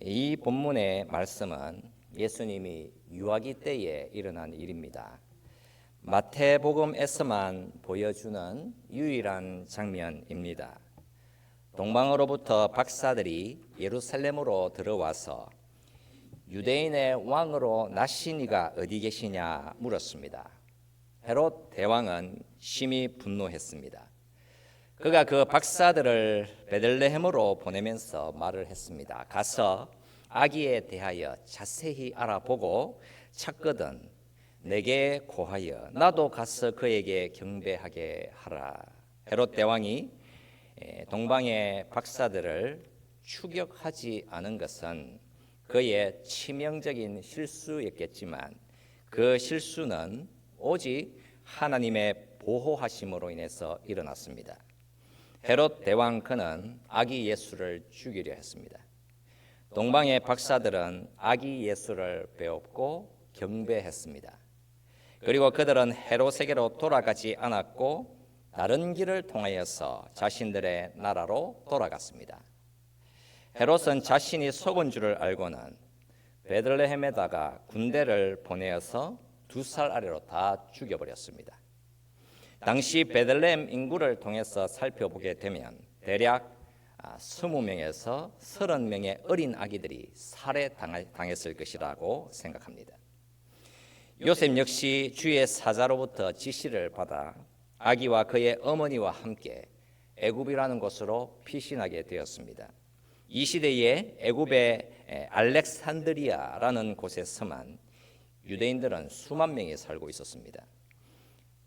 이 본문의 말씀은 예수님이 유아기 때에 일어난 일입니다. 마태복음에서만 보여주는 유일한 장면입니다. 동방으로부터 박사들이 예루살렘으로 들어와서 유대인의 왕으로 나신 이가 어디 계시냐 물었습니다. 헤롯 대왕은 심히 분노했습니다. 그가 그 박사들을 베들레헴으로 보내면서 말을 했습니다. 가서 아기에 대하여 자세히 알아보고 찾거든 내게 고하여 나도 가서 그에게 경배하게 하라. 헤롯 대왕이 동방의 박사들을 추격하지 않은 것은 그의 치명적인 실수였겠지만 그 실수는 오직 하나님의 보호하심으로 인해서 일어났습니다. 헤롯 대왕 그는 아기 예수를 죽이려 했습니다. 동방의 박사들은 아기 예수를 배웠고 경배했습니다. 그리고 그들은 헤롯에게로 돌아가지 않았고 다른 길을 통하여서 자신들의 나라로 돌아갔습니다. 헤롯은 자신이 속은 줄을 알고는 베들레헴에다가 군대를 보내어서 2살 아래로 다 죽여버렸습니다. 당시 베들레헴 인구를 통해서 살펴보게 되면 대략 20명에서 30명의 어린 아기들이 살해당했을 것이라고 생각합니다. 요셉 역시 주의 사자로부터 지시를 받아 아기와 그의 어머니와 함께 애굽이라는 곳으로 피신하게 되었습니다. 이 시대에 애굽의 알렉산드리아라는 곳에서만 유대인들은 수만 명이 살고 있었습니다.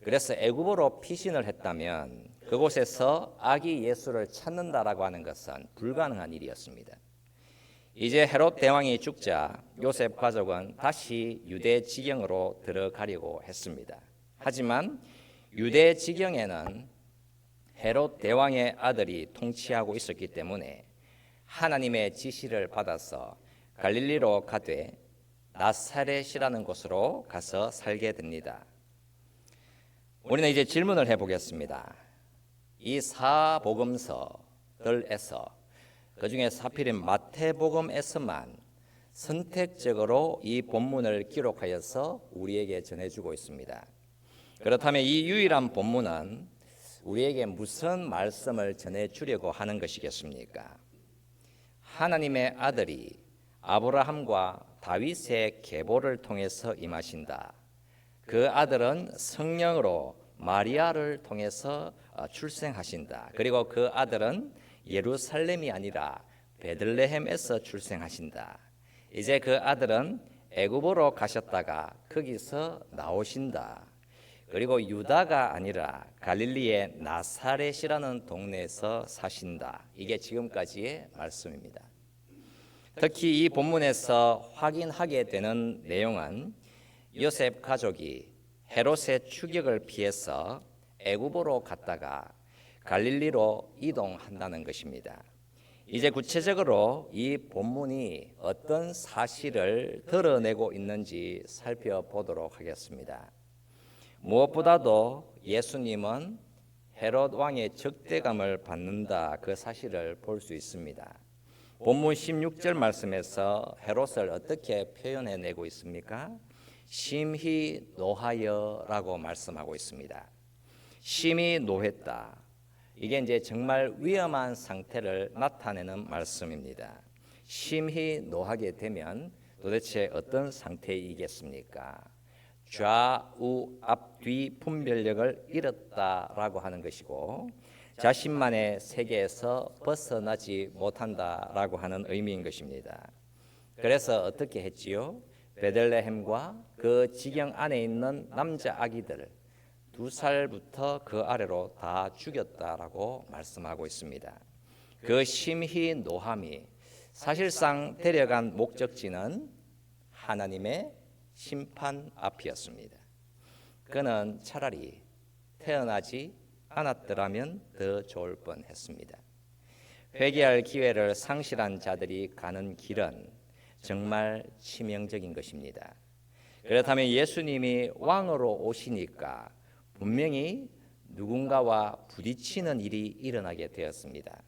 그래서 애굽으로 피신을 했다면 그곳에서 아기 예수를 찾는다라고 하는 것은 불가능한 일이었습니다. 이제 헤롯 대왕이 죽자 요셉 가족은 다시 유대 지경으로 들어가려고 했습니다. 하지만 유대 지경에는 헤롯 대왕의 아들이 통치하고 있었기 때문에 하나님의 지시를 받아서 갈릴리로 가되 나사렛이라는 곳으로 가서 살게 됩니다. 우리는 이제 질문을 해보겠습니다. 이 사복음서들에서 그중에 하필인 마태복음에서만 선택적으로 이 본문을 기록하여서 우리에게 전해주고 있습니다. 그렇다면 이 유일한 본문은 우리에게 무슨 말씀을 전해주려고 하는 것이겠습니까? 하나님의 아들이 아브라함과 다윗의 계보를 통해서 임하신다. 그 아들은 성령으로 마리아를 통해서 출생하신다. 그리고 그 아들은 예루살렘이 아니라 베들레헴에서 출생하신다. 이제 그 아들은 애굽으로 가셨다가 거기서 나오신다. 그리고 유다가 아니라 갈릴리의 나사렛이라는 동네에서 사신다. 이게 지금까지의 말씀입니다. 특히 이 본문에서 확인하게 되는 내용은 요셉 가족이 헤롯의 추격을 피해서 애굽으로 갔다가 갈릴리로 이동한다는 것입니다. 이제 구체적으로 이 본문이 어떤 사실을 드러내고 있는지 살펴보도록 하겠습니다. 무엇보다도 예수님은 헤롯 왕의 적대감을 받는다 그 사실을 볼 수 있습니다. 본문 16절 말씀에서 헤롯을 어떻게 표현해내고 있습니까? 심히 노하여라고 말씀하고 있습니다. 심히 노했다. 이게 이제 정말 위험한 상태를 나타내는 말씀입니다. 심히 노하게 되면 도대체 어떤 상태이겠습니까? 좌우 앞뒤 분별력을 잃었다라고 하는 것이고 자신만의 세계에서 벗어나지 못한다라고 하는 의미인 것입니다. 그래서 어떻게 했지요? 베들레헴과 그 지경 안에 있는 남자 아기들 2살부터 그 아래로 다 죽였다라고 말씀하고 있습니다. 그 심히 노함이 사실상 데려간 목적지는 하나님의 심판 앞이었습니다. 그는 차라리 태어나지 않았더라면 더 좋을 뻔했습니다. 회개할 기회를 상실한 자들이 가는 길은 정말 치명적인 것입니다. 그렇다면 예수님이 왕으로 오시니까 분명히 누군가와 부딪히는 일이 일어나게 되었습니다.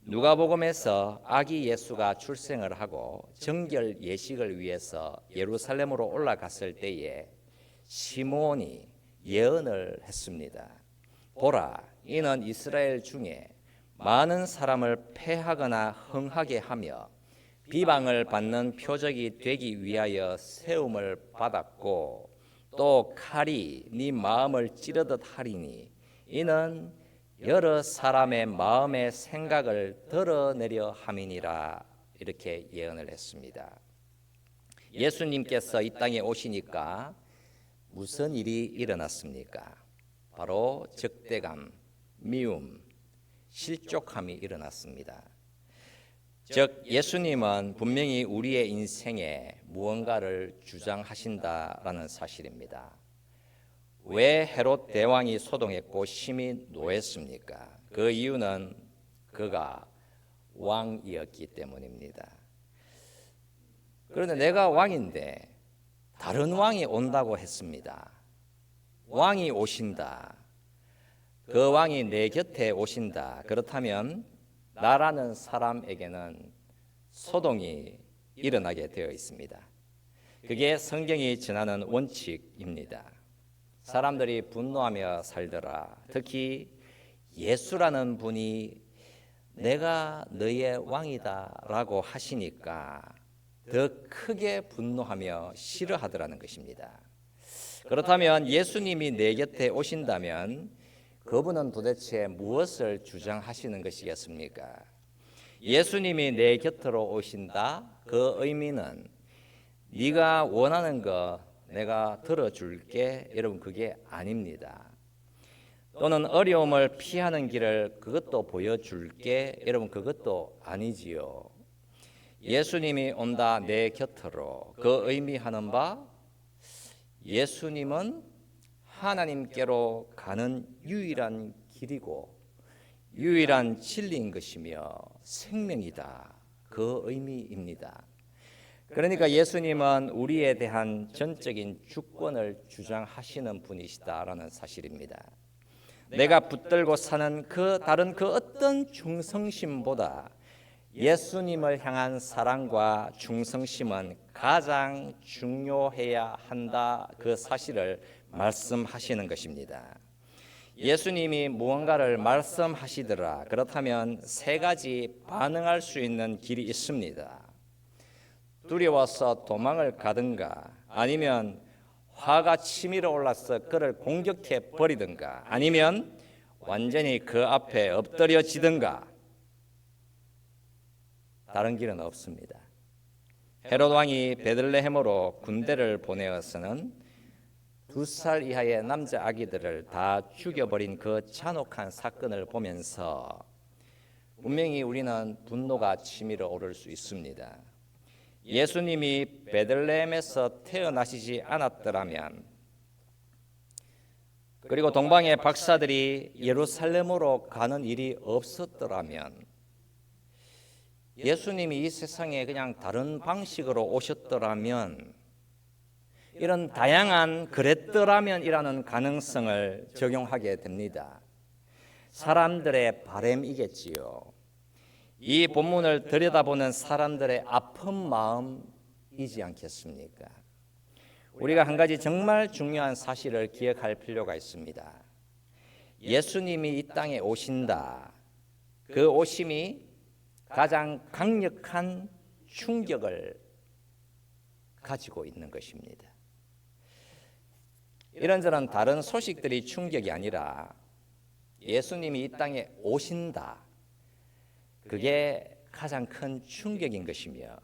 누가복음에서 아기 예수가 출생을 하고 정결 예식을 위해서 예루살렘으로 올라갔을 때에 시므온이 예언을 했습니다. 보라, 이는 이스라엘 중에 많은 사람을 패하거나 흥하게 하며 비방을 받는 표적이 되기 위하여 세움을 받았고 또 칼이 네 마음을 찌르듯 하리니 이는 여러 사람의 마음의 생각을 드러내려 함이니라. 이렇게 예언을 했습니다. 예수님께서 이 땅에 오시니까 무슨 일이 일어났습니까? 바로 적대감, 미움, 실족함이 일어났습니다. 즉 예수님은 분명히 우리의 인생에 무언가를 주장하신다라는 사실입니다. 왜 헤롯 대왕이 소동했고 심히 노했습니까? 그 이유는 그가 왕이었기 때문입니다. 그런데 내가 왕인데 다른 왕이 온다고 했습니다. 왕이 오신다. 그 왕이 내 곁에 오신다. 그렇다면 나라는 사람에게는 소동이 일어나게 되어 있습니다. 그게 성경이 전하는 원칙입니다. 사람들이 분노하며 살더라. 특히 예수라는 분이 내가 너의 왕이다라고 하시니까 더 크게 분노하며 싫어하더라는 것입니다. 그렇다면 예수님이 내 곁에 오신다면 그분은 도대체 무엇을 주장하시는 것이겠습니까? 예수님이 내 곁으로 오신다? 그 의미는 네가 원하는 거 내가 들어줄게. 여러분 그게 아닙니다. 또는 어려움을 피하는 길을 그것도 보여줄게. 여러분 그것도 아니지요. 예수님이 온다 내 곁으로 그 의미하는 바 예수님은 하나님께로 가는 유일한 길이고 유일한 진리인 것이며 생명이다. 그 의미입니다. 그러니까 예수님은 우리에 대한 전적인 주권을 주장하시는 분이시다라는 사실입니다. 내가 붙들고 사는 다른 그 어떤 충성심보다 예수님을 향한 사랑과 충성심은 가장 중요해야 한다. 그 사실을 말씀하시는 것입니다. 예수님이 무언가를 말씀하시더라. 그렇다면 세 가지 반응할 수 있는 길이 있습니다. 두려워서 도망을 가든가 아니면 화가 치밀어 올라서 그를 공격해 버리든가 아니면 완전히 그 앞에 엎드려지든가 다른 길은 없습니다. 헤롯 왕이 베들레헴으로 군대를 보내어서는 2살 이하의 남자 아기들을 다 죽여버린 그 잔혹한 사건을 보면서 분명히 우리는 분노가 치밀어 오를 수 있습니다. 예수님이 베들레헴에서 태어나시지 않았더라면 그리고 동방의 박사들이 예루살렘으로 가는 일이 없었더라면 예수님이 이 세상에 그냥 다른 방식으로 오셨더라면 이런 다양한 그랬더라면이라는 가능성을 적용하게 됩니다. 사람들의 바램이겠지요. 이 본문을 들여다보는 사람들의 아픈 마음이지 않겠습니까? 우리가 한 가지 정말 중요한 사실을 기억할 필요가 있습니다. 예수님이 이 땅에 오신다. 그 오심이 가장 강력한 충격을 가지고 있는 것입니다. 이런저런 다른 소식들이 충격이 아니라 예수님이 이 땅에 오신다. 그게 가장 큰 충격인 것이며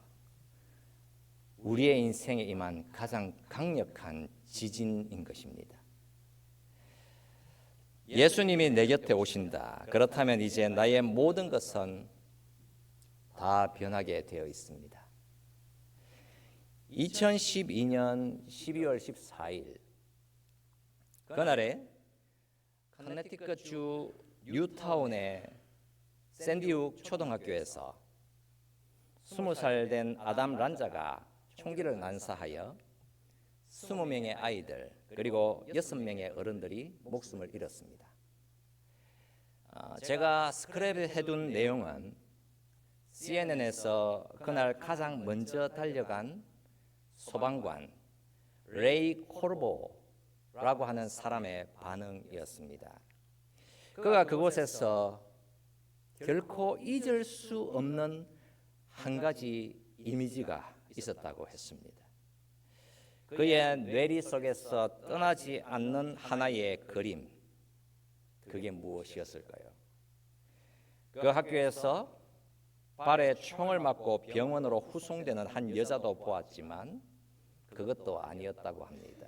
우리의 인생에 임한 가장 강력한 지진인 것입니다. 예수님이 내 곁에 오신다. 그렇다면 이제 나의 모든 것은 다 변하게 되어 있습니다. 2012년 12월 14일 그날에 커네티컷주 뉴타운의 샌디욱 초등학교에서 20살 된 아담 란자가 총기를 난사하여 20명의 아이들 그리고 6명의 어른들이 목숨을 잃었습니다. 제가 스크랩에 해둔 내용은 CNN에서 그날 가장 먼저 달려간 소방관 레이 콜보라고 하는 사람의 반응이었습니다. 그가 그곳에서 결코 잊을 수 없는 한 가지 이미지가 있었다고 했습니다. 그의 뇌리 속에서 떠나지 않는 하나의 그림, 그게 무엇이었을까요? 그 학교에서 발에 총을 맞고 병원으로 후송되는 한 여자도 보았지만 그것도 아니었다고 합니다.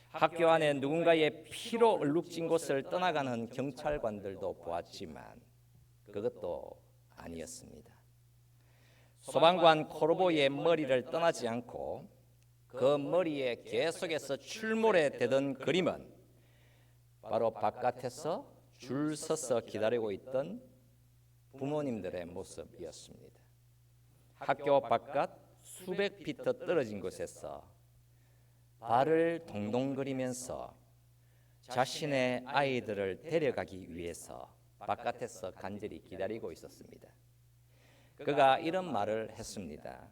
학교 안에 누군가의 피로 얼룩진 곳을 떠나가는 경찰관들도 보았지만 그것도 아니었습니다. 소방관 콜보의 머리를 떠나지 않고 그 머리에 계속해서 출몰해대던 그림은 바로 바깥에서 줄 서서 기다리고 있던 부모님들의 모습이었습니다. 학교 바깥 수백 피트 떨어진 곳에서 발을 동동거리면서 자신의 아이들을 데려가기 위해서 바깥에서 간절히 기다리고 있었습니다. 그가 이런 말을 했습니다.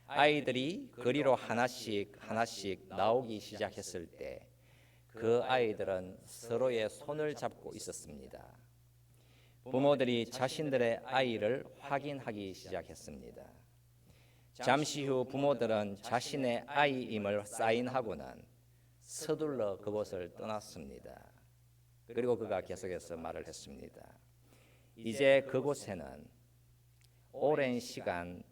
아이들이 거리로 하나씩 나오기 시작했을 때 그 아이들은 서로의 손을 잡고 있었습니다. 부모들이 자신들의 아이를 확인하기 시작했습니다. 잠시 후 부모들은 자신의 아이임을 사인하고는 서둘러 그곳을 떠났습니다. 그리고 그가 계속해서 말을 했습니다. 이제 그곳에는 오랜 시간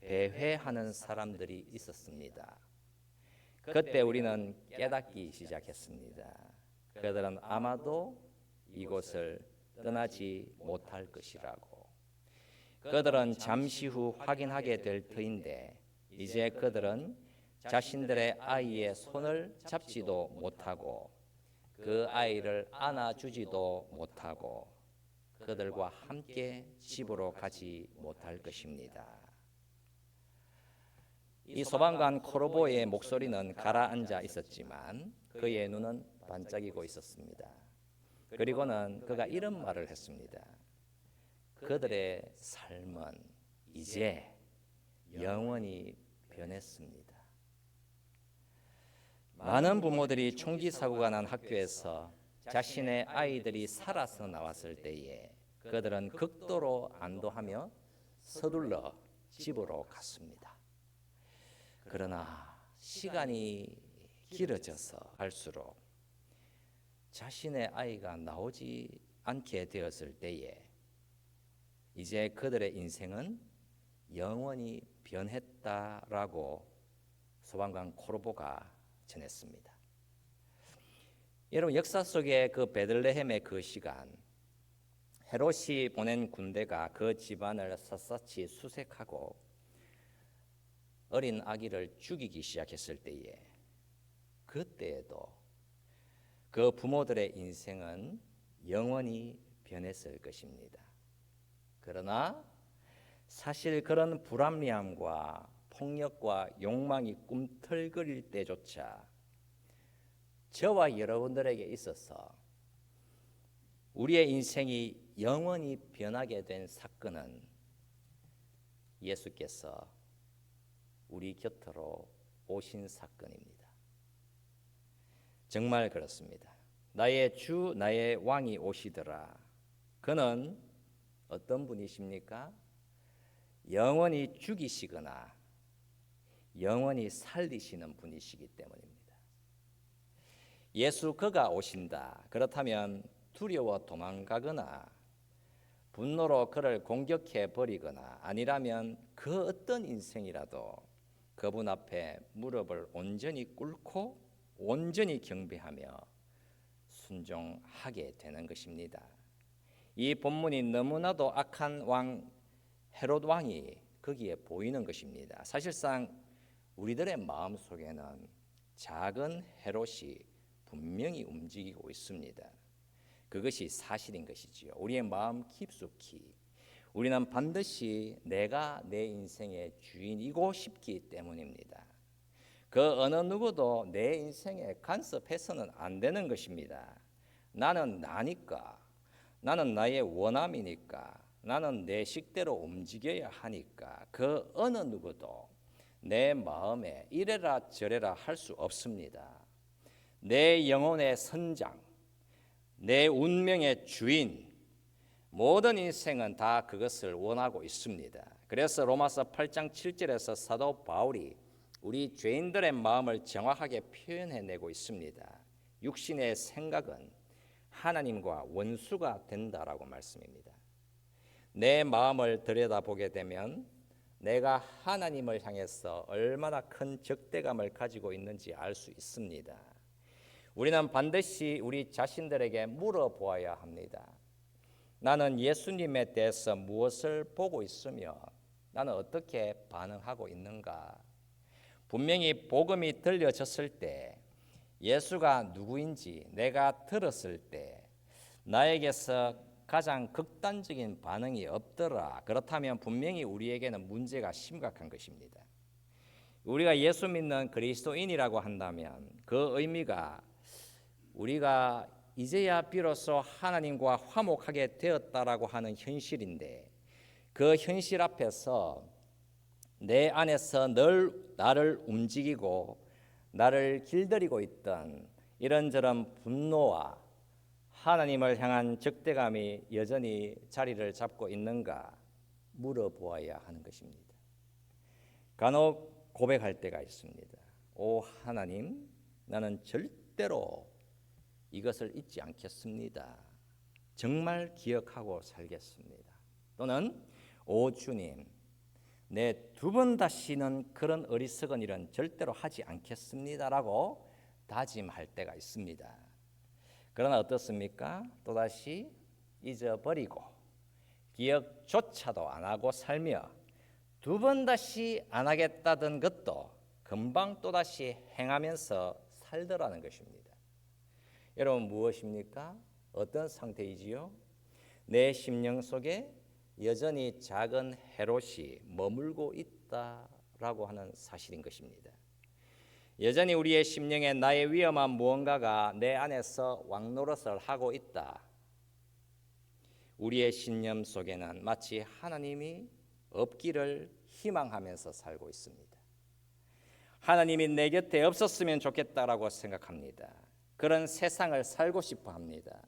배회하는 사람들이 있었습니다. 그때 우리는 깨닫기 시작했습니다. 그들은 아마도 이곳을 떠나지 못할 것이라고. 그들은 잠시 후 확인하게 될 터인데 이제 그들은 자신들의 아이의 손을 잡지도 못하고 그 아이를 안아주지도 못하고 그들과 함께 집으로 가지 못할 것입니다. 이 소방관 콜보의 목소리는 가라앉아 있었지만 그의 눈은 반짝이고 있었습니다. 그리고는 그가 이런 말을 했습니다. 그들의 삶은 이제 영원히 변했습니다. 많은 부모들이 총기 사고가 난 학교에서 자신의 아이들이 살아서 나왔을 때에 그들은 극도로 안도하며 서둘러 집으로 갔습니다. 그러나 시간이 길어져서 갈수록 자신의 아이가 나오지 않게 되었을 때에 이제 그들의 인생은 영원히 변했다라고 소방관 콜보가 전했습니다. 여러분, 역사 속의 그 베들레헴의 그 시간, 헤롯이 보낸 군대가 그 집안을 샅샅이 수색하고 어린 아기를 죽이기 시작했을 때에 그때에도 그 부모들의 인생은 영원히 변했을 것입니다. 그러나 사실 그런 불합리함과 폭력과 욕망이 꿈틀거릴 때조차 저와 여러분들에게 있어서 우리의 인생이 영원히 변하게 된 사건은 예수께서 우리 곁으로 오신 사건입니다. 정말 그렇습니다. 나의 주 나의 왕이 오시더라. 그는 어떤 분이십니까? 영원히 죽이시거나 영원히 살리시는 분이시기 때문입니다. 예수 그가 오신다. 그렇다면 두려워 도망가거나 분노로 그를 공격해 버리거나 아니라면 그 어떤 인생이라도 그분 앞에 무릎을 온전히 꿇고 온전히 경배하며 순종하게 되는 것입니다. 이 본문이 너무나도 악한 왕 헤롯 왕이 거기에 보이는 것입니다. 사실상 우리들의 마음속에는 작은 헤롯이 분명히 움직이고 있습니다. 그것이 사실인 것이지요. 우리의 마음 깊숙이 우리는 반드시 내가 내 인생의 주인이고 싶기 때문입니다. 그 어느 누구도 내 인생에 간섭해서는 안 되는 것입니다. 나는 나니까, 나는 나의 원함이니까, 나는 내 식대로 움직여야 하니까 그 어느 누구도 내 마음에 이래라 저래라 할 수 없습니다. 내 영혼의 선장, 내 운명의 주인, 모든 인생은 다 그것을 원하고 있습니다. 그래서 로마서 8장 7절에서 사도 바울이 우리 죄인들의 마음을 정확하게 표현해내고 있습니다. 육신의 생각은 하나님과 원수가 된다라고 말씀입니다. 내 마음을 들여다보게 되면 내가 하나님을 향해서 얼마나 큰 적대감을 가지고 있는지 알 수 있습니다. 우리는 반드시 우리 자신들에게 물어보아야 합니다. 나는 예수님에 대해서 무엇을 보고 있으며 나는 어떻게 반응하고 있는가? 분명히 복음이 들려졌을 때 예수가 누구인지 내가 들었을 때 나에게서 가장 극단적인 반응이 없더라. 그렇다면 분명히 우리에게는 문제가 심각한 것입니다. 우리가 예수 믿는 그리스도인이라고 한다면 그 의미가 우리가 이제야 비로소 하나님과 화목하게 되었다라고 하는 현실인데 그 현실 앞에서 내 안에서 늘 나를 움직이고 나를 길들이고 있던 이런저런 분노와 하나님을 향한 적대감이 여전히 자리를 잡고 있는가 물어보아야 하는 것입니다. 간혹 고백할 때가 있습니다. 오 하나님, 나는 절대로 이것을 잊지 않겠습니다. 정말 기억하고 살겠습니다. 또는 오 주님, 내 두 번 다시는 그런 어리석은 일은 절대로 하지 않겠습니다라고 다짐할 때가 있습니다. 그러나 어떻습니까? 또다시 잊어버리고 기억조차도 안 하고 살며 두 번 다시 안 하겠다던 것도 금방 또다시 행하면서 살더라는 것입니다. 여러분 무엇입니까? 어떤 상태이지요? 내 심령 속에 여전히 작은 헤롯이 머물고 있다라고 하는 사실인 것입니다. 여전히 우리의 심령에 나의 위험한 무언가가 내 안에서 왕노릇을 하고 있다. 우리의 신념 속에는 마치 하나님이 없기를 희망하면서 살고 있습니다. 하나님이 내 곁에 없었으면 좋겠다라고 생각합니다. 그런 세상을 살고 싶어 합니다.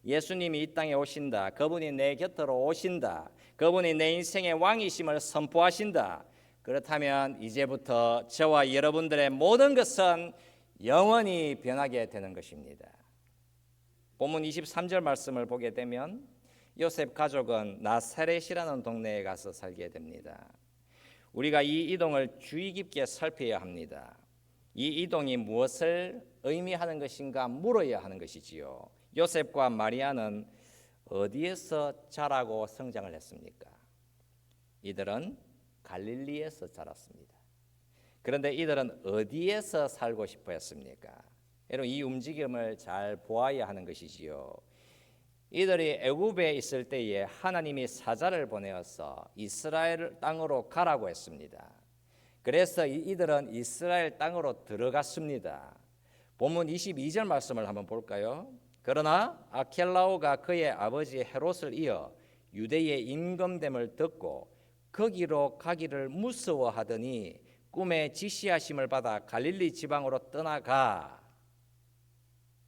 예수님이 이 땅에 오신다. 그분이 내 곁으로 오신다. 그분이 내 인생의 왕이심을 선포하신다. 그렇다면 이제부터 저와 여러분들의 모든 것은 영원히 변하게 되는 것입니다. 본문 23절 말씀을 보게 되면 요셉 가족은 나사렛이라는 동네에 가서 살게 됩니다. 우리가 이 이동을 주의 깊게 살펴야 합니다. 이 이동이 무엇을 의미하는 것인가 물어야 하는 것이지요. 요셉과 마리아는 어디에서 자라고 성장을 했습니까? 이들은 갈릴리에서 자랐습니다. 그런데 이들은 어디에서 살고 싶어 했습니까? 여러분 이 움직임을 잘 보아야 하는 것이지요. 이들이 애굽에 있을 때에 하나님이 사자를 보내어서 이스라엘 땅으로 가라고 했습니다. 그래서 이들은 이스라엘 땅으로 들어갔습니다. 본문 22절 말씀을 한번 볼까요? 그러나 아켈라오가 그의 아버지 헤롯을 이어 유대의 임금됨을 듣고 거기로 가기를 무서워하더니 꿈에 지시하심을 받아 갈릴리 지방으로 떠나가.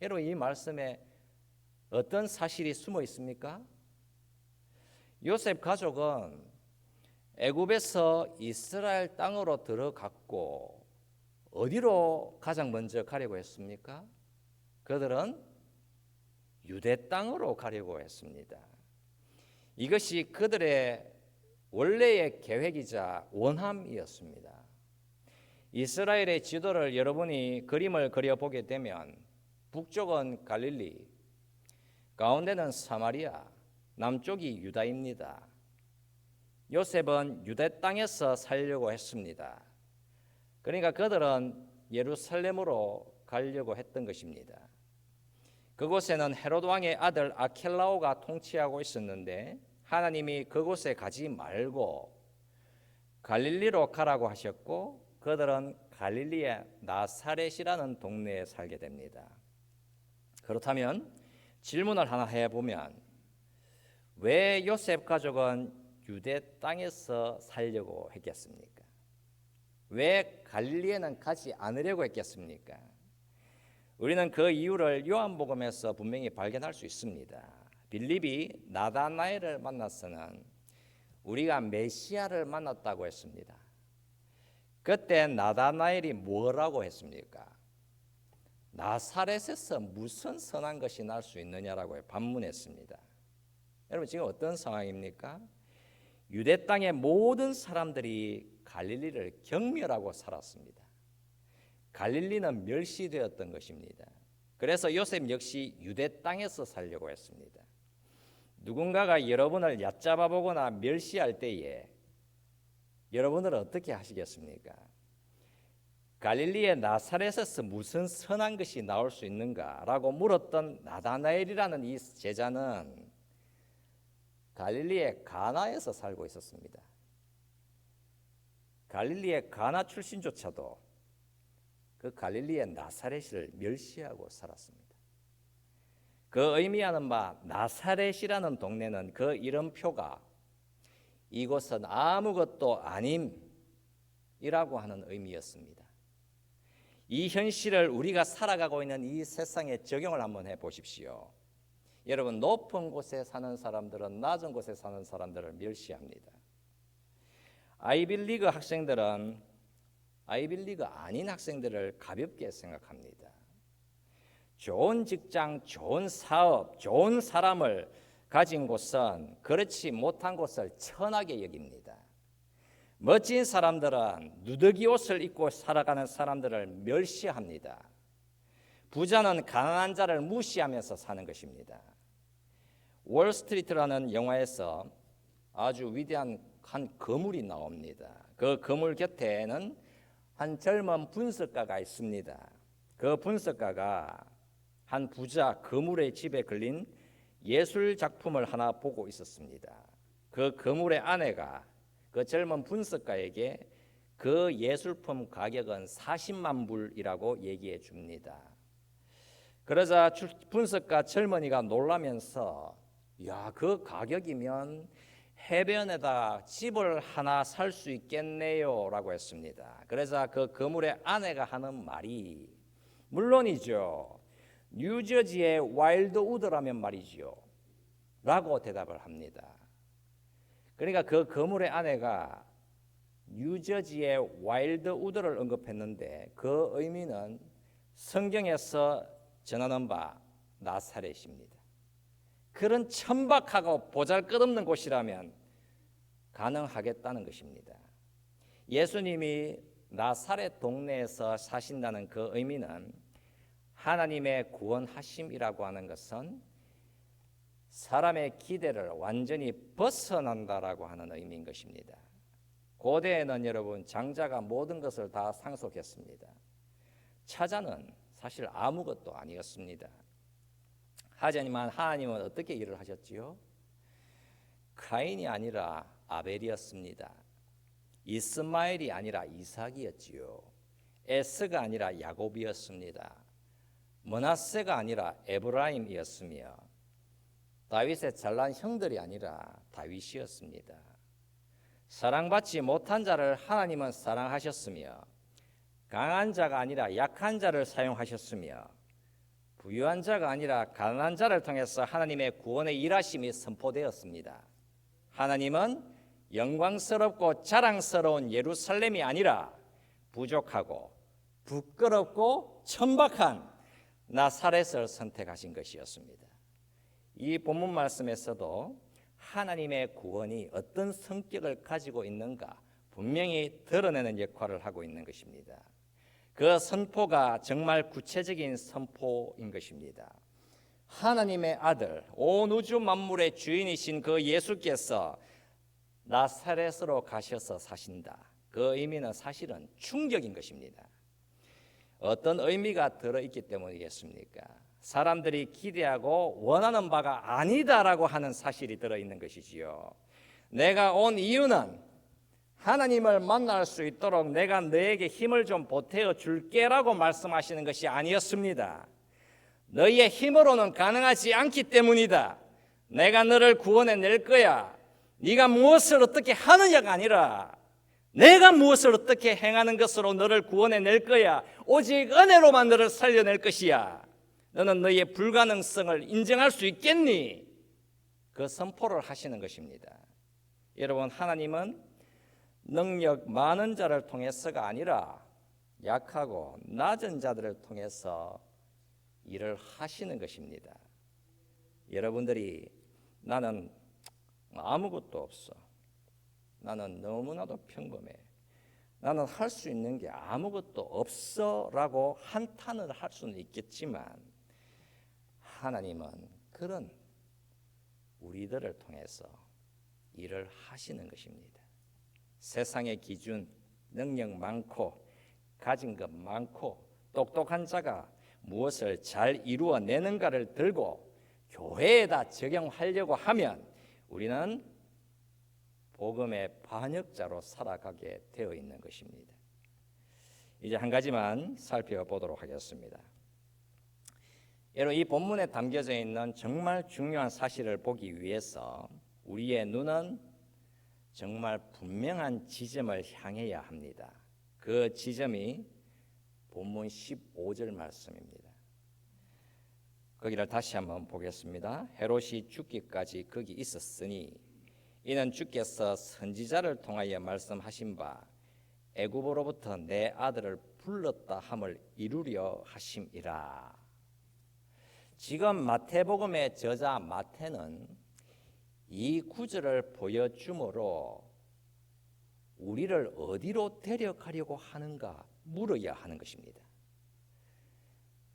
여러분 이 말씀에 어떤 사실이 숨어 있습니까? 요셉 가족은 애굽에서 이스라엘 땅으로 들어갔고 어디로 가장 먼저 가려고 했습니까? 그들은 유대 땅으로 가려고 했습니다. 이것이 그들의 원래의 계획이자 원함이었습니다. 이스라엘의 지도를 여러분이 그림을 그려보게 되면 북쪽은 갈릴리, 가운데는 사마리아, 남쪽이 유다입니다. 요셉은 유대 땅에서 살려고 했습니다. 그러니까 그들은 예루살렘으로 가려고 했던 것입니다. 그곳에는 헤롯 왕의 아들 아켈라오가 통치하고 있었는데 하나님이 그곳에 가지 말고 갈릴리로 가라고 하셨고 그들은 갈릴리의 나사렛이라는 동네에 살게 됩니다. 그렇다면 질문을 하나 해보면 왜 요셉 가족은 유대 땅에서 살려고 했겠습니까? 왜 갈릴리에는 가지 않으려고 했겠습니까? 우리는 그 이유를 요한복음에서 분명히 발견할 수 있습니다. 빌립이 나다나엘을 만나서는 우리가 메시아를 만났다고 했습니다. 그때 나다나엘이 뭐라고 했습니까? 나사렛에서 무슨 선한 것이 날 수 있느냐라고 반문했습니다. 여러분 지금 어떤 상황입니까? 유대 땅의 모든 사람들이 갈릴리를 경멸하고 살았습니다. 갈릴리는 멸시되었던 것입니다. 그래서 요셉 역시 유대 땅에서 살려고 했습니다. 누군가가 여러분을 얕잡아 보거나 멸시할 때에 여러분들은 어떻게 하시겠습니까? 갈릴리의 나사렛에서 무슨 선한 것이 나올 수 있는가라고 물었던 나다나엘이라는 이 제자는 갈릴리의 가나에서 살고 있었습니다. 갈릴리의 가나 출신조차도 그 갈릴리의 나사렛을 멸시하고 살았습니다. 그 의미하는 바 나사렛이라는 동네는 그 이름표가 이곳은 아무것도 아님이라고 하는 의미였습니다. 이 현실을 우리가 살아가고 있는 이 세상에 적용을 한번 해보십시오. 여러분 높은 곳에 사는 사람들은 낮은 곳에 사는 사람들을 멸시합니다. 아이빌리그 학생들은 아이빌리그 아닌 학생들을 가볍게 생각합니다. 좋은 직장, 좋은 사업, 좋은 사람을 가진 곳은 그렇지 못한 곳을 천하게 여깁니다. 멋진 사람들은 누더기 옷을 입고 살아가는 사람들을 멸시합니다. 부자는 가난한 자를 무시하면서 사는 것입니다. 월스트리트라는 영화에서 아주 위대한 한 거물이 나옵니다. 그 거물 곁에는 한 젊은 분석가가 있습니다. 그 분석가가 한 부자 거물의 집에 걸린 예술 작품을 하나 보고 있었습니다. 그 거물의 아내가 그 젊은 분석가에게 그 예술품 가격은 40만 불이라고 얘기해 줍니다. 그러자 분석가 젊은이가 놀라면서 야, 그 가격이면 해변에다 집을 하나 살 수 있겠네요 라고 했습니다. 그래서 그 거물의 아내가 하는 말이 물론이죠. 뉴저지의 와일드우드라면 말이죠 라고 대답을 합니다. 그러니까 그 거물의 아내가 뉴저지의 와일드우드를 언급했는데 그 의미는 성경에서 전하는 바 나사렛입니다. 그런 천박하고 보잘것없는 곳이라면 가능하겠다는 것입니다. 예수님이 나사렛 동네에서 사신다는 그 의미는 하나님의 구원하심이라고 하는 것은 사람의 기대를 완전히 벗어난다라고 하는 의미인 것입니다. 고대에는 여러분 장자가 모든 것을 다 상속했습니다. 차자는 사실 아무것도 아니었습니다. 하지만 하나님은 어떻게 일을 하셨지요? 카인이 아니라 아벨이었습니다. 이스마엘이 아니라 이삭이었지요. 에스가 아니라 야곱이었습니다. 므낫세가 아니라 에브라임이었으며 다윗의 잘난 형들이 아니라 다윗이었습니다. 사랑받지 못한 자를 하나님은 사랑하셨으며 강한 자가 아니라 약한 자를 사용하셨으며 부유한 자가 아니라 가난한 자를 통해서 하나님의 구원의 일하심이 선포되었습니다. 하나님은 영광스럽고 자랑스러운 예루살렘이 아니라 부족하고 부끄럽고 천박한 나사렛을 선택하신 것이었습니다. 이 본문 말씀에서도 하나님의 구원이 어떤 성격을 가지고 있는가 분명히 드러내는 역할을 하고 있는 것입니다. 그 선포가 정말 구체적인 선포인 것입니다. 하나님의 아들, 온 우주 만물의 주인이신 그 예수께서 나사렛으로 가셔서 사신다. 그 의미는 사실은 충격인 것입니다. 어떤 의미가 들어있기 때문이겠습니까? 사람들이 기대하고 원하는 바가 아니다라고 하는 사실이 들어있는 것이지요. 내가 온 이유는 하나님을 만날 수 있도록 내가 너에게 힘을 좀 보태어 줄게라고 말씀하시는 것이 아니었습니다. 너희의 힘으로는 가능하지 않기 때문이다. 내가 너를 구원해낼 거야. 네가 무엇을 어떻게 하느냐가 아니라 내가 무엇을 어떻게 행하는 것으로 너를 구원해낼 거야. 오직 은혜로만 너를 살려낼 것이야. 너는 너의 불가능성을 인정할 수 있겠니? 그 선포를 하시는 것입니다. 여러분, 하나님은 능력 많은 자를 통해서가 아니라 약하고 낮은 자들을 통해서 일을 하시는 것입니다. 여러분들이 나는 아무것도 없어, 나는 너무나도 평범해, 나는 할 수 있는 게 아무것도 없어 라고 한탄을 할 수는 있겠지만 하나님은 그런 우리들을 통해서 일을 하시는 것입니다. 세상의 기준, 능력 많고 가진 것 많고 똑똑한 자가 무엇을 잘 이루어내는가를 들고 교회에다 적용하려고 하면 우리는 복음의 반역자로 살아가게 되어 있는 것입니다. 이제 한 가지만 살펴보도록 하겠습니다. 여러분, 이 본문에 담겨져 있는 정말 중요한 사실을 보기 위해서 우리의 눈은 정말 분명한 지점을 향해야 합니다. 그 지점이 본문 15절 말씀입니다. 거기를 다시 한번 보겠습니다. 헤롯이 죽기까지 거기 있었으니 이는 주께서 선지자를 통하여 말씀하신 바 애굽으로부터 내 아들을 불렀다 함을 이루려 하심이라. 지금 마태복음의 저자 마태는 이 구절을 보여주므로 우리를 어디로 데려가려고 하는가 물어야 하는 것입니다.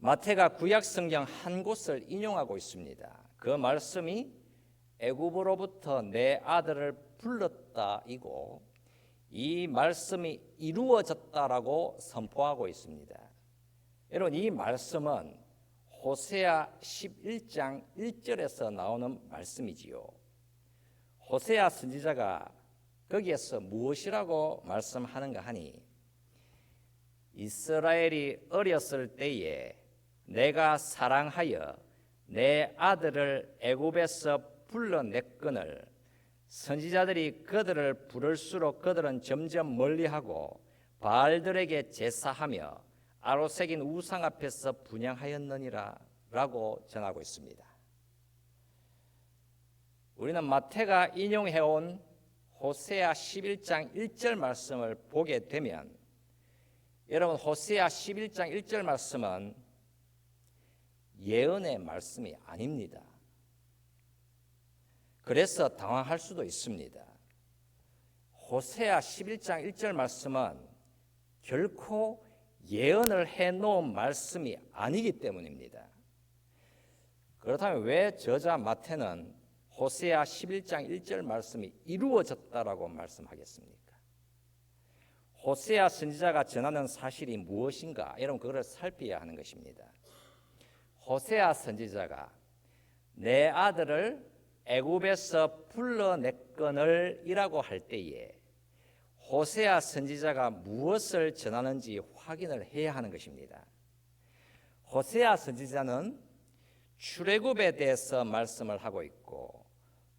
마태가 구약 성경 한 곳을 인용하고 있습니다. 그 말씀이 애굽으로부터 내 아들을 불렀다이고 이 말씀이 이루어졌다라고 선포하고 있습니다. 여러분, 이 말씀은 호세아 11장 1절에서 나오는 말씀이지요. 호세아 선지자가 거기에서 무엇이라고 말씀하는가 하니 이스라엘이 어렸을 때에 내가 사랑하여 내 아들을 애굽에서 불러냈거늘 선지자들이 그들을 부를수록 그들은 점점 멀리하고 바알들에게 제사하며 아로새긴 우상 앞에서 분향하였느니라 라고 전하고 있습니다. 우리는 마태가 인용해온 호세아 11장 1절 말씀을 보게 되면 여러분, 호세아 11장 1절 말씀은 예언의 말씀이 아닙니다. 그래서 당황할 수도 있습니다. 호세아 11장 1절 말씀은 결코 예언을 해놓은 말씀이 아니기 때문입니다. 그렇다면 왜 저자 마태는 호세아 11장 1절 말씀이 이루어졌다라고 말씀하겠습니까? 호세아 선지자가 전하는 사실이 무엇인가? 여러분, 그걸 살펴야 하는 것입니다. 호세아 선지자가 내 아들을 애굽에서 불러냈거늘 이라고 할 때에 호세아 선지자가 무엇을 전하는지 확인을 해야 하는 것입니다. 호세아 선지자는 출애굽에 대해서 말씀을 하고 있고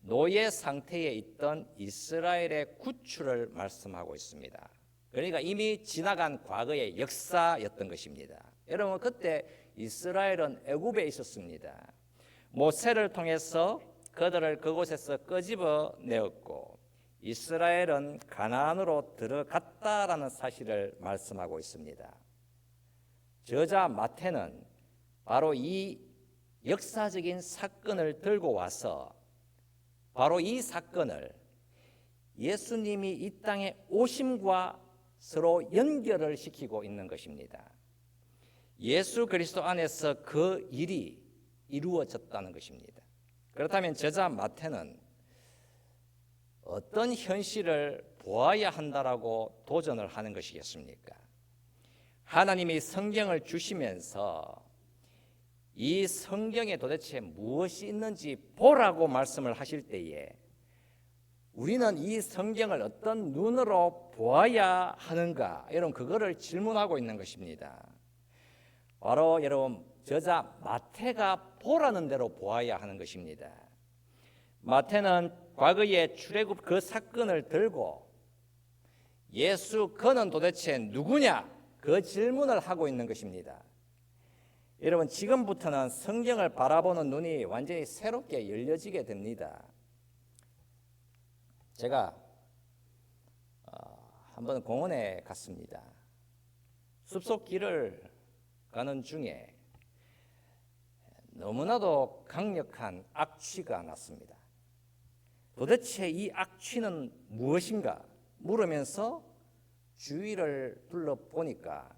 노예 상태에 있던 이스라엘의 구출을 말씀하고 있습니다. 그러니까 이미 지나간 과거의 역사였던 것입니다. 여러분, 그때 이스라엘은 애굽에 있었습니다. 모세를 통해서 그들을 그곳에서 끄집어 내었고 이스라엘은 가나안으로 들어갔다라는 사실을 말씀하고 있습니다. 저자 마태는 바로 이 역사적인 사건을 들고 와서 바로 이 사건을 예수님이 이 땅에 오심과 서로 연결을 시키고 있는 것입니다. 예수 그리스도 안에서 그 일이 이루어졌다는 것입니다. 그렇다면 저자 마태는 어떤 현실을 보아야 한다라고 도전을 하는 것이겠습니까? 하나님이 성경을 주시면서 이 성경에 도대체 무엇이 있는지 보라고 말씀을 하실 때에 우리는 이 성경을 어떤 눈으로 보아야 하는가? 여러분, 그거를 질문하고 있는 것입니다. 바로 여러분, 저자 마태가 보라는 대로 보아야 하는 것입니다. 마태는 과거의 출애굽 그 사건을 들고 예수 그는 도대체 누구냐? 그 질문을 하고 있는 것입니다. 여러분, 지금부터는 성경을 바라보는 눈이 완전히 새롭게 열려지게 됩니다. 제가 한번 공원에 갔습니다. 숲속 길을 가는 중에 너무나도 강력한 악취가 났습니다. 도대체 이 악취는 무엇인가 물으면서 주위를 둘러보니까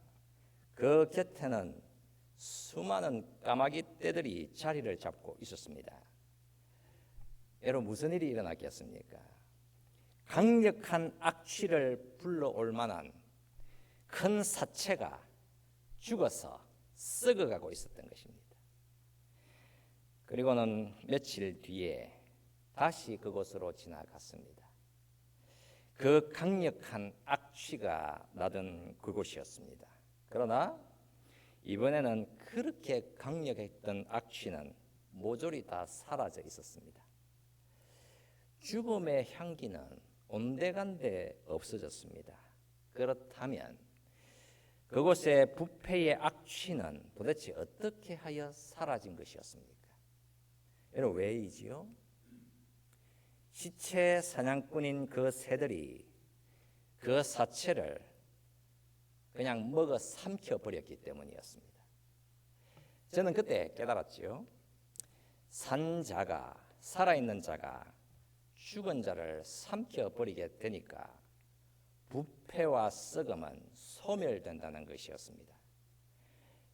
그 곁에는 수많은 까마귀 떼들이 자리를 잡고 있었습니다. 여러분, 무슨 일이 일어났겠습니까? 강력한 악취를 불러올 만한 큰 사체가 죽어서 썩어가고 있었던 것입니다. 그리고는 며칠 뒤에 다시 그곳으로 지나갔습니다. 그 강력한 악취가 나던 그곳이었습니다. 그러나 이번에는 그렇게 강력했던 악취는 모조리 다 사라져 있었습니다. 죽음의 향기는 온데간데 없어졌습니다. 그렇다면 그곳의 부패의 악취는 도대체 어떻게 하여 사라진 것이었습니까? 여러분, 왜이지요? 시체 사냥꾼인 그 새들이 그 사체를 그냥 먹어 삼켜 버렸기 때문이었습니다. 저는 그때 깨달았지요. 산 자가, 살아있는 자가 죽은 자를 삼켜 버리게 되니까 부패와 썩음은 소멸된다는 것이었습니다.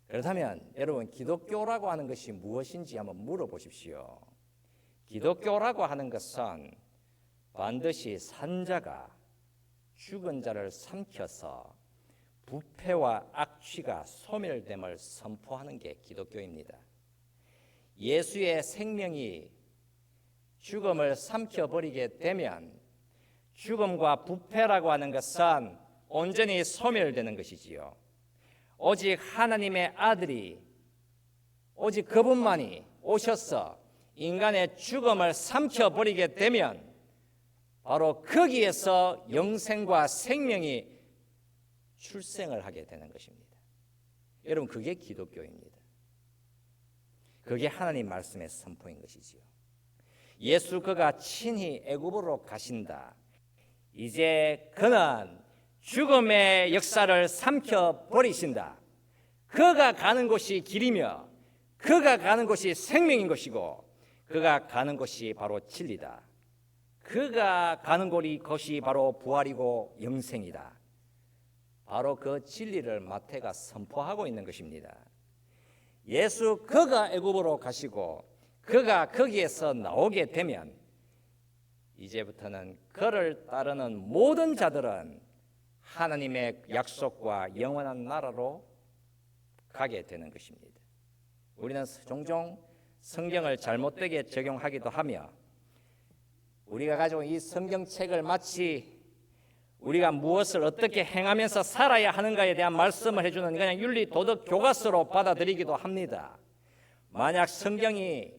그렇다면 여러분, 기독교라고 하는 것이 무엇인지 한번 물어보십시오. 기독교라고 하는 것은 반드시 산자가 죽은 자를 삼켜서 부패와 악취가 소멸됨을 선포하는 게 기독교입니다. 예수의 생명이 죽음을 삼켜버리게 되면 죽음과 부패라고 하는 것은 온전히 소멸되는 것이지요. 오직 하나님의 아들이, 오직 그분만이 오셔서 인간의 죽음을 삼켜버리게 되면 바로 거기에서 영생과 생명이 출생을 하게 되는 것입니다. 여러분, 그게 기독교입니다. 그게 하나님 말씀의 선포인 것이지요. 예수 그가 친히 애굽으로 가신다. 이제 그는 죽음의 역사를 삼켜버리신다. 그가 가는 곳이 길이며 그가 가는 곳이 생명인 것이고 그가 가는 곳이 바로 진리다. 그가 가는 곳이 바로 부활이고 영생이다. 바로 그 진리를 마태가 선포하고 있는 것입니다. 예수 그가 애굽으로 가시고 그가 거기에서 나오게 되면 이제부터는 그를 따르는 모든 자들은 하나님의 약속과 영원한 나라로 가게 되는 것입니다. 우리는 종종 성경을 잘못되게 적용하기도 하며 우리가 가지고 이 성경책을 마치 우리가 무엇을 어떻게 행하면서 살아야 하는가에 대한 말씀을 해주는 그냥 윤리 도덕 교과서로 받아들이기도 합니다. 만약 성경이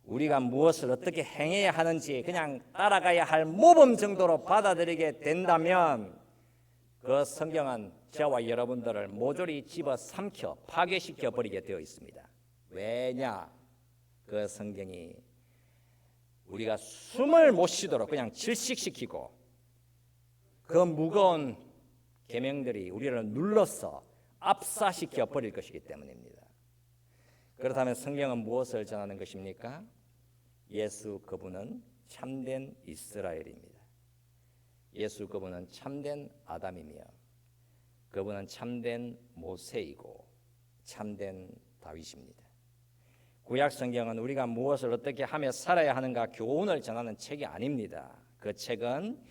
우리가 무엇을 어떻게 행해야 하는지 그냥 따라가야 할 모범 정도로 받아들이게 된다면 그 성경은 저와 여러분들을 모조리 집어삼켜 파괴시켜 버리게 되어 있습니다. 왜냐? 그 성경이 우리가 숨을 못 쉬도록 그냥 질식시키고 그 무거운 계명들이 우리를 눌러서 압사시켜 버릴 것이기 때문입니다. 그렇다면 성경은 무엇을 전하는 것입니까? 예수 그분은 참된 이스라엘입니다. 예수 그분은 참된 아담이며 그분은 참된 모세이고 참된 다윗입니다. 구약 성경은 우리가 무엇을 어떻게 하며 살아야 하는가 교훈을 전하는 책이 아닙니다. 그 책은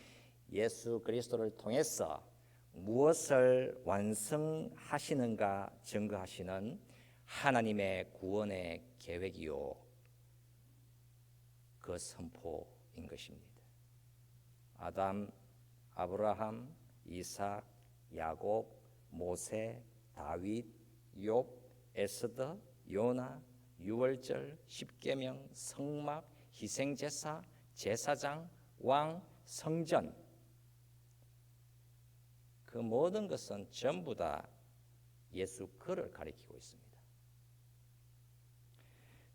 예수 그리스도를 통해서 무엇을 완성하시는가 증거하시는 하나님의 구원의 계획이요 그 선포인 것입니다. 아담, 아브라함, 이삭, 야곱, 모세, 다윗, 욥, 에스더, 요나, 유월절, 십계명, 성막, 희생제사, 제사장, 왕, 성전, 그 모든 것은 전부 다 예수 그를 가리키고 있습니다.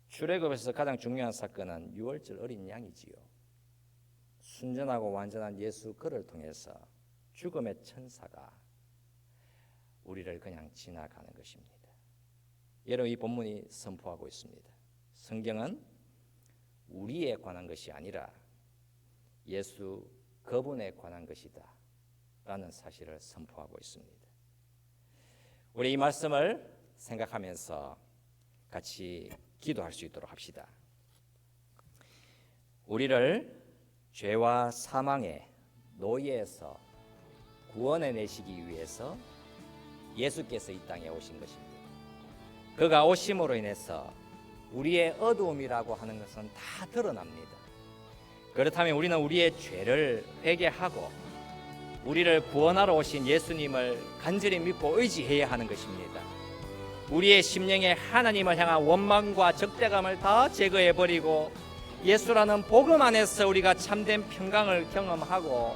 출애굽에서 가장 중요한 사건은 유월절 어린 양이지요. 순전하고 완전한 예수 그를 통해서 죽음의 천사가 우리를 그냥 지나가는 것입니다. 여러분, 이 본문이 선포하고 있습니다. 성경은 우리에 관한 것이 아니라 예수 그분에 관한 것이다 라는 사실을 선포하고 있습니다. 우리 이 말씀을 생각하면서 같이 기도할 수 있도록 합시다. 우리를 죄와 사망의 노예에서 구원해내시기 위해서 예수께서 이 땅에 오신 것입니다. 그가 오심으로 인해서 우리의 어두움이라고 하는 것은 다 드러납니다. 그렇다면 우리는 우리의 죄를 회개하고 우리를 구원하러 오신 예수님을 간절히 믿고 의지해야 하는 것입니다. 우리의 심령에 하나님을 향한 원망과 적대감을 다 제거해버리고 예수라는 복음 안에서 우리가 참된 평강을 경험하고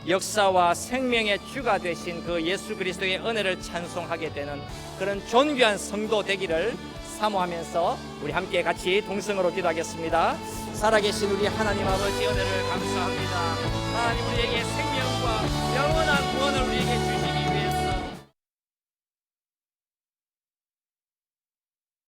역사와 생명의 주가 되신 그 예수 그리스도의 은혜를 찬송하게 되는 그런 존귀한 성도 되기를 사모하면서 우리 함께 같이 동성으로 기도하겠습니다. 살아계신 우리 하나님 아버지, 은혜를 감사합니다. 하나님, 우리에게 생명과 영원한 구원을 우리에게 주시